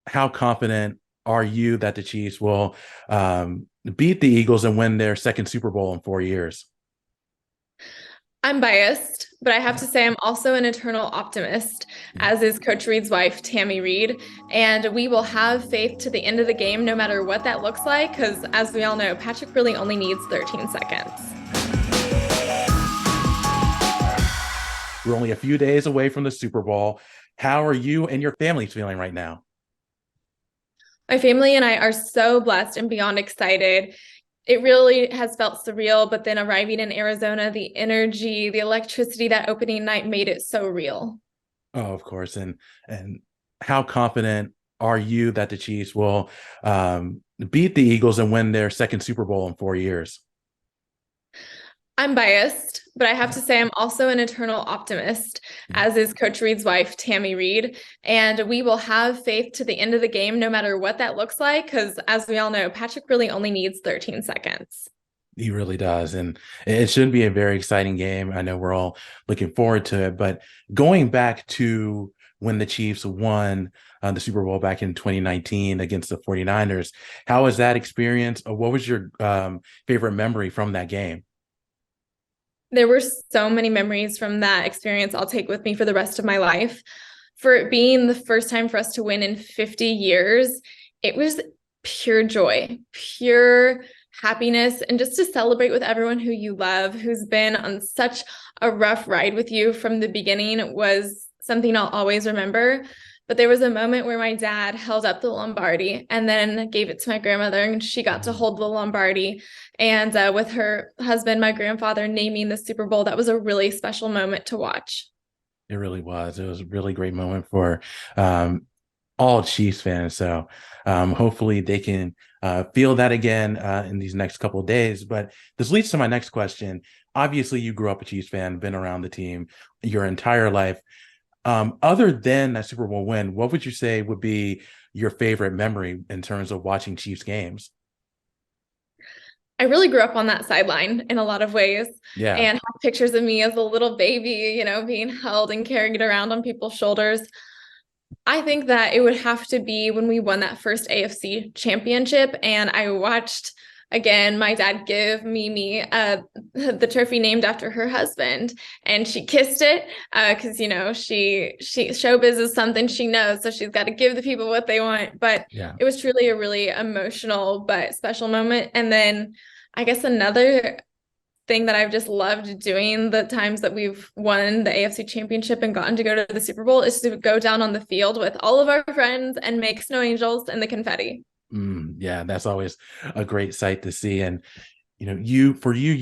how confident are you that the Chiefs will beat the Eagles and win their second Super Bowl in 4 years? I'm biased, but I have to say I'm also an eternal optimist, as is Coach Reid's wife, Tammy Reid. And we will have faith to the end of the game, no matter what that looks like, because as we all know, Patrick really only needs 13 seconds. We're only a few days away from the Super Bowl. How are you and your family feeling right now? My family and I are so blessed and beyond excited. It really has felt surreal, but then arriving in Arizona, the energy, the electricity that opening night made it so real. Oh, of course. And how confident are you that the Chiefs will beat the Eagles and win their second Super Bowl in 4 years? I'm biased, but I have to say I'm also an eternal optimist, as is Coach Reid's wife, Tammy Reid. And we will have faith to the end of the game, no matter what that looks like, because as we all know, Patrick really only needs 13 seconds. He really does. And it should be a very exciting game. I know we're all looking forward to it. But going back to when the Chiefs won the Super Bowl back in 2019 against the 49ers, how was that experience? Or what was your favorite memory from that game? There were so many memories from that experience I'll take with me for the rest of my life. For it being the first time for us to win in 50 years, it was pure joy, pure happiness, and just to celebrate with everyone who you love, who's been on such a rough ride with you from the beginning, was something I'll always remember. But there was a moment where my dad held up the Lombardi and then gave it to my grandmother, and she got to hold the Lombardi. And with her husband, my grandfather, naming the Super Bowl, that was a really special moment to watch. It really was. It was a really great moment for um, all Chiefs fans. So hopefully they can feel that again in these next couple of days. But this leads to my next question. Obviously, you grew up a Chiefs fan, been around the team your entire life. Other than that Super Bowl win, what would you say would be your favorite memory in terms of watching Chiefs games? I really grew up on that sideline in a lot of ways Yeah. and have pictures of me as a little baby, being held and carried around on people's shoulders. I think that it would have to be when we won that first AFC championship, and I watched again my dad give Mimi the trophy named after her husband, and she kissed it because she showbiz is something she knows, so she's got to give the people what they want. But Yeah. it was truly a really emotional but special moment. And then I guess another thing that I've just loved doing the times that we've won the AFC championship and gotten to go to the Super Bowl is to go down on the field with all of our friends and make snow angels and the confetti. Yeah, that's always a great sight to see. And you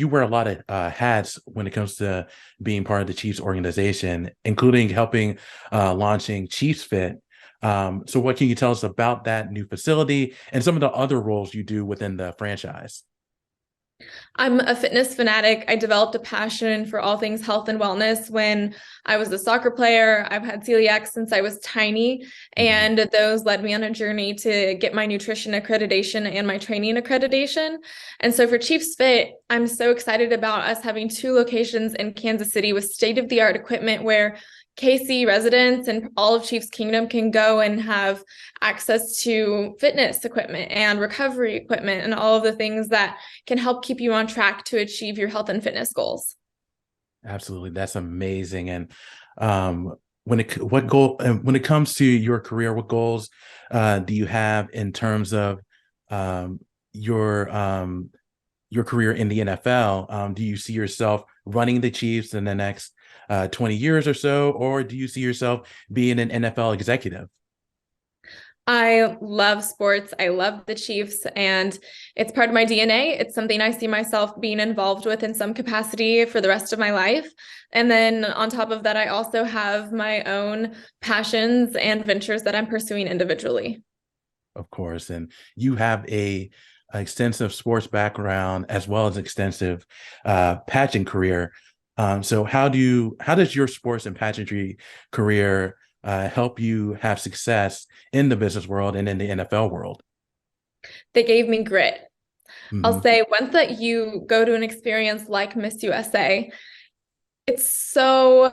wear a lot of hats when it comes to being part of the Chiefs organization, including helping launching Chiefs Fit. So what can you tell us about that new facility and some of the other roles you do within the franchise? I'm a fitness fanatic. I developed a passion for all things health and wellness when I was a soccer player. I've had celiac since I was tiny, Mhm. and those led me on a journey to get my nutrition accreditation and my training accreditation. And so for Chiefs Fit, I'm so excited about us having two locations in Kansas City with state-of-the-art equipment where KC residents and all of Chiefs Kingdom can go and have access to fitness equipment and recovery equipment and all of the things that can help keep you on track to achieve your health and fitness goals. Absolutely, that's amazing. And when it comes to your career, what goals do you have in terms of um, your your career in the NFL? Do you see yourself running the Chiefs in the next 20 years or so, or do you see yourself being an NFL executive? I love sports. I love the Chiefs, and it's part of my DNA. It's something I see myself being involved with in some capacity for the rest of my life. And then on top of that, I also have my own passions and ventures that I'm pursuing individually. Of course, and you have a extensive sports background as well as extensive pageant career. So how does your sports and pageantry career help you have success in the business world and in the NFL world? They gave me grit. I'll Hmm. say once that you go to an experience like Miss USA, it's so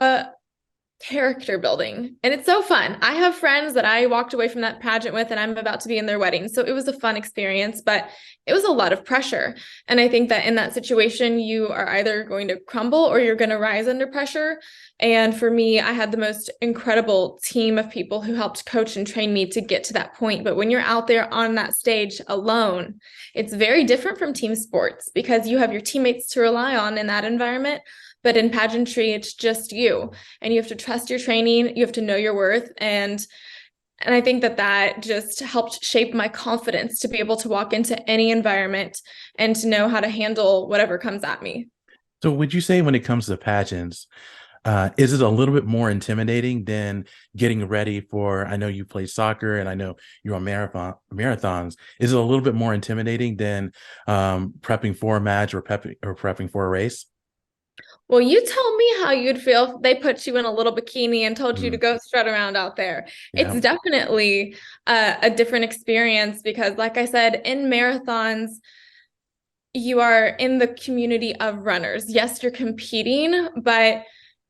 character building. And it's so fun. I have friends that I walked away from that pageant with, and I'm about to be in their wedding. So it was a fun experience, but it was a lot of pressure. And I think that in that situation, you are either going to crumble or you're going to rise under pressure. And for me, I had the most incredible team of people who helped coach and train me to get to that point. But when you're out there on that stage alone, it's very different from team sports because you have your teammates to rely on in that environment. But in pageantry, it's just you, and you have to trust your training. You have to know your worth. And I think that that just helped shape my confidence to be able to walk into any environment and to know how to handle whatever comes at me. So would you say when it comes to pageants, is it a little bit more intimidating than getting ready for, I know you play soccer and I know you're on marathons. Is it a little bit more intimidating than prepping for a match or prepping for a race? Well, you tell me how you'd feel if they put you in a little bikini and told you to Mm, go strut around out there. yeah, It's definitely a different experience because, like I said, in marathons, you are in the community of runners. Yes, you're competing, but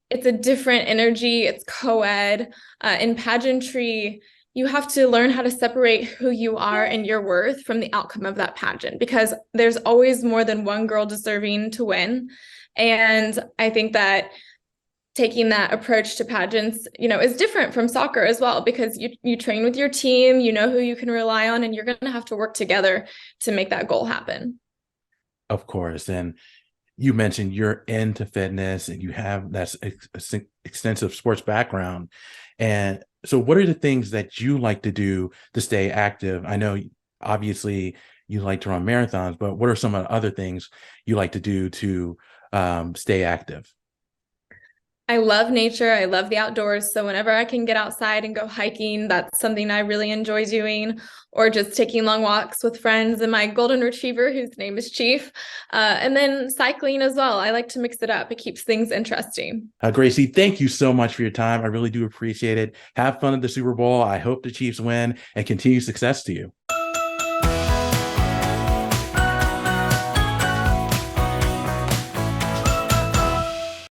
it's a different energy. It's co-ed. In pageantry, you have to learn how to separate who you are and your worth from the outcome of that pageant because there's always more than one girl deserving to win. And I think that taking that approach to pageants, is different from soccer as well because you train with your team, you know who you can rely on, and you're going to have to work together to make that goal happen. of course. And you mentioned you're into fitness and you have that extensive sports background. And so what are the things that you like to do to stay active? I know obviously you like to run marathons, but what are some of the other things you like to do to stay active? I love nature. I love the outdoors. So whenever I can get outside and go hiking, that's something I really enjoy doing, or just taking long walks with friends and my golden retriever, whose name is Chief. And then cycling as well. I like to mix it up. It keeps things interesting. Gracie, thank you so much for your time. I really do appreciate it. Have fun at the Super Bowl. I hope the Chiefs win and continue success to you.